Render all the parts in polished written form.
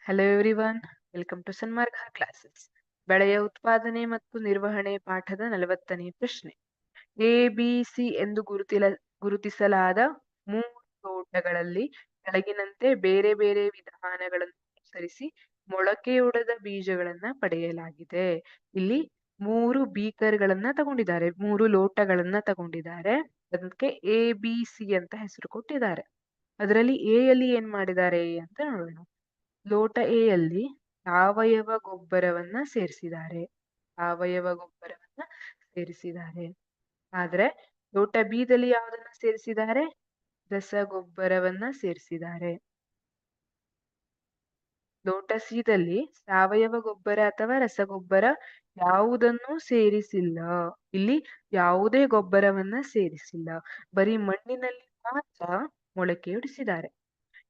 Hello everyone, welcome to Sanmarga classes. ಬೆಳೆಯ ಉತ್ಪಾದನೆ ಮತ್ತು ನಿರ್ವಹಣೆ ಪಾಠದ 40ನೇ ಪ್ರಶ್ನೆ. ಎ ಬಿ ಸಿ ಎಂದು ಗುರುತಿಸಲಾದ 3 ತೋಟಗಳಲ್ಲಿ ಕೆಳಗಿನಂತೆ ಬೇರೆ ಬೇರೆ ವಿಧಾನಗಳನ್ನು ಅನುಸರಿಸಿ ಮೊಳಕೆಯೊಡೆದ ಬೀಜಗಳನ್ನ ಪಡೆಯಲಾಗಿದೆ. ಇಲ್ಲಿ 3 ಬೀಕರ್ಗಳನ್ನ ತಗೊಂಡಿದ್ದಾರೆ, 3 ಲೋಟಗಳನ್ನ ತಗೊಂಡಿದ್ದಾರೆ. ಅದಕ್ಕೆ ಎ ಬಿ ಸಿ ಅಂತ ಹೆಸರು ಕೊಟ್ಟಿದ್ದಾರೆ. ಅದರಲ್ಲಿ ಎ ಯಲ್ಲಿ ಏನ್ ಮಾಡಿದ್ದಾರೆ ಅಂತ ನೋಡೋಣ. ಲೋಟ ಎ ಯಲ್ಲಿ ಸಾವಯವ ಗೊಬ್ಬರವನ್ನ ಸೇರಿಸಿದ್ದಾರೆ. ಆದ್ರೆ ಲೋಟ ಬಿ ದಲ್ಲಿ ಯಾವುದನ್ನ ಸೇರಿಸಿದ್ದಾರೆ? ರಸಗೊಬ್ಬರವನ್ನ ಸೇರಿಸಿದ್ದಾರೆ. ಲೋಟ ಸಿ ದಲ್ಲಿ ಸಾವಯವ ಗೊಬ್ಬರ ಅಥವಾ ರಸಗೊಬ್ಬರ ಯಾವುದನ್ನೂ ಸೇರಿಸಿಲ್ಲ. ಇಲ್ಲಿ ಯಾವುದೇ ಗೊಬ್ಬರವನ್ನ ಸೇರಿಸಿಲ್ಲ, ಬರೀ ಮಣ್ಣಿನಲ್ಲಿ ಮಾತ್ರ ಮೊಳಕೆಯೊಡಿಸಿದ್ದಾರೆ.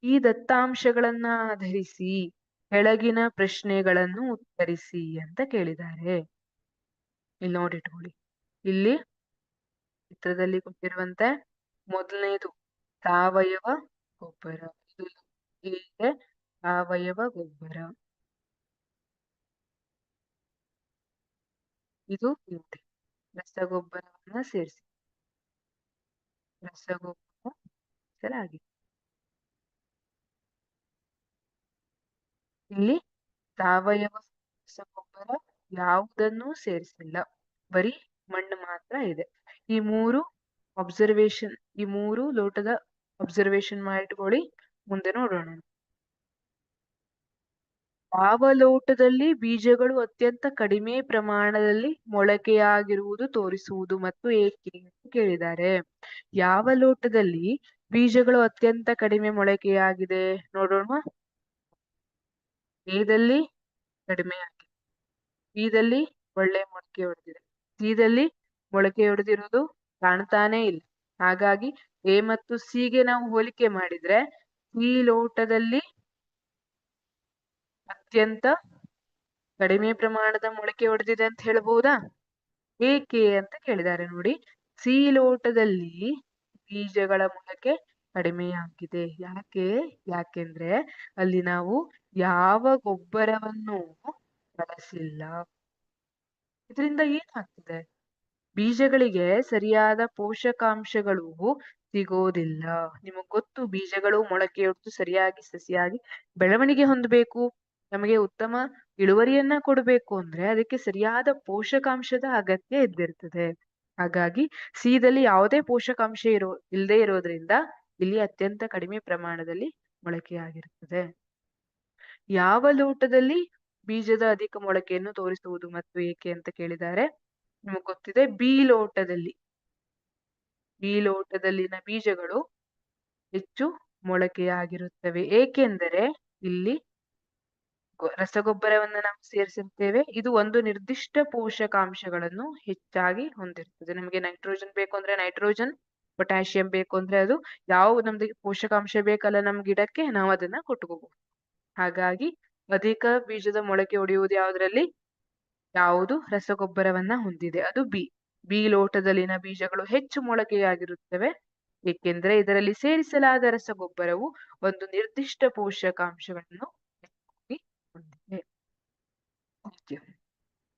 ಈ ದತ್ತಾಂಶಗಳನ್ನ ಆಧರಿಸಿ ಕೆಳಗಿನ ಪ್ರಶ್ನೆಗಳನ್ನು ಉತ್ತರಿಸಿ ಅಂತ ಕೇಳಿದ್ದಾರೆ. ಇಲ್ಲಿ ನೋಡಿಟ್ಕೊಳ್ಳಿ, ಇಲ್ಲಿ ಚಿತ್ರದಲ್ಲಿ ಕೊಟ್ಟಿರುವಂತೆ ಮೊದಲನೇದು ಸಾವಯವ ಗೊಬ್ಬರ. ಇದು ಸಾವಯವ ಗೊಬ್ಬರ. ಇದು ನೋಡಿ, ರಸಗೊಬ್ಬರವನ್ನ ಸೇರಿಸಲಾಗಿದೆ. ಇಲ್ಲಿ ಸಾವಯವ ರಸಗೊಬ್ಬರ ಯಾವುದನ್ನೂ ಸೇರಿಸಿಲ್ಲ, ಬರೀ ಮಣ್ಣು ಮಾತ್ರ ಇದೆ. ಈ ಮೂರು ಲೋಟದ ಅಬ್ಸರ್ವೇಷನ್ ಮಾಡಿಟ್ಕೊಳ್ಳಿ. ಮುಂದೆ ನೋಡೋಣ. ಯಾವ ಲೋಟದಲ್ಲಿ ಬೀಜಗಳು ಅತ್ಯಂತ ಕಡಿಮೆ ಪ್ರಮಾಣದಲ್ಲಿ ಮೊಳಕೆಯಾಗಿರುವುದು ತೋರಿಸುವುದು ಮತ್ತು ಏಕೆ ಅಂತ ಕೇಳಿದ್ದಾರೆ. ಯಾವ ಲೋಟದಲ್ಲಿ ಬೀಜಗಳು ಅತ್ಯಂತ ಕಡಿಮೆ ಮೊಳಕೆಯಾಗಿದೆ ನೋಡೋಣ. ಎದಲ್ಲಿ ಕಡಿಮೆ ಆಗಿದೆ, ಬಿ ದಲ್ಲಿ ಒಳ್ಳೆ ಮೊಳಕೆ ಹೊಡೆದಿದೆ, ಸಿ ದಲ್ಲಿ ಮೊಳಕೆ ಹೊಡೆದಿರೋದು ಕಾಣ್ತಾನೆ ಇಲ್ಲ. ಹಾಗಾಗಿ ಎ ಮತ್ತು ಸಿ ಗೆ ನಾವು ಹೋಲಿಕೆ ಮಾಡಿದ್ರೆ ಸಿ ಲೋಟದಲ್ಲಿ ಅತ್ಯಂತ ಕಡಿಮೆ ಪ್ರಮಾಣದ ಮೊಳಕೆ ಹೊಡೆದಿದೆ ಅಂತ ಹೇಳ್ಬಹುದಾ? ಏಕೆ ಅಂತ ಕೇಳಿದ್ದಾರೆ ನೋಡಿ. ಸಿ ಲೋಟದಲ್ಲಿ ಬೀಜಗಳ ಮೊಳಕೆ ಕಡಿಮೆಯಾಗಿದೆ. ಯಾಕೆಂದ್ರೆ ಅಲ್ಲಿ ನಾವು ಯಾವ ಗೊಬ್ಬರವನ್ನು ಬಳಸಿಲ್ಲ. ಇದರಿಂದ ಏನಾಗ್ತದೆ? ಬೀಜಗಳಿಗೆ ಸರಿಯಾದ ಪೋಷಕಾಂಶಗಳು ಸಿಗೋದಿಲ್ಲ. ನಿಮಗ್ ಗೊತ್ತು, ಬೀಜಗಳು ಮೊಳಕೆಯೊಡೆದು ಸರಿಯಾಗಿ ಸಸಿಯಾಗಿ ಬೆಳವಣಿಗೆ ಹೊಂದಬೇಕು, ನಮಗೆ ಉತ್ತಮ ಇಳುವರಿಯನ್ನ ಕೊಡಬೇಕು ಅಂದ್ರೆ ಅದಕ್ಕೆ ಸರಿಯಾದ ಪೋಷಕಾಂಶದ ಅಗತ್ಯ ಇದ್ದಿರ್ತದೆ. ಹಾಗಾಗಿ ಸಿದಲ್ಲಿ ಯಾವುದೇ ಪೋಷಕಾಂಶ ಇಲ್ಲದೆ ಇರೋದ್ರಿಂದ ಇಲ್ಲಿ ಅತ್ಯಂತ ಕಡಿಮೆ ಪ್ರಮಾಣದಲ್ಲಿ ಮೊಳಕೆಯಾಗಿರುತ್ತದೆ. ಯಾವ ಲೋಟದಲ್ಲಿ ಬೀಜದ ಅಧಿಕ ಮೊಳಕೆಯನ್ನು ತೋರಿಸುವುದು ಮತ್ತು ಏಕೆ ಅಂತ ಕೇಳಿದ್ದಾರೆ. ನಿಮಗೆ ಗೊತ್ತಿದೆ, ಬಿ ಲೋಟದಲ್ಲಿನ ಬೀಜಗಳು ಹೆಚ್ಚು ಮೊಳಕೆಯಾಗಿರುತ್ತವೆ. ಏಕೆಂದರೆ ಇಲ್ಲಿ ರಸಗೊಬ್ಬರವನ್ನು ನಾವು ಸೇರಿಸಿರ್ತೇವೆ. ಇದು ಒಂದು ನಿರ್ದಿಷ್ಟ ಪೋಷಕಾಂಶಗಳನ್ನು ಹೆಚ್ಚಾಗಿ ಹೊಂದಿರ್ತದೆ. ನಮಗೆ ನೈಟ್ರೋಜನ್ ಬೇಕು ಅಂದ್ರೆ ನೈಟ್ರೋಜನ್, ಪೊಟ್ಯಾಷಿಯಂ ಬೇಕು ಅಂದ್ರೆ ಅದು ಯಾವ ನಮ್ಗೆ ಪೋಷಕಾಂಶ ಬೇಕಲ್ಲ ನಮ್ ಗಿಡಕ್ಕೆ, ನಾವು ಅದನ್ನ ಕೊಟ್ಕೋಬಹುದು. ಹಾಗಾಗಿ ಅಧಿಕ ಬೀಜದ ಮೊಳಕೆ ಒಡೆಯುವುದು ಯಾವುದು ರಸಗೊಬ್ಬರವನ್ನ ಹೊಂದಿದೆ, ಅದು ಬಿ ಲೋಟದಲ್ಲಿನ ಬೀಜಗಳು ಹೆಚ್ಚು ಮೊಳಕೆಯಾಗಿರುತ್ತವೆ. ಏಕೆಂದ್ರೆ ಇದರಲ್ಲಿ ಸೇರಿಸಲಾದ ರಸಗೊಬ್ಬರವು ಒಂದು ನಿರ್ದಿಷ್ಟ ಪೋಷಕಾಂಶಗಳನ್ನು ಹೊಂದಿದೆ.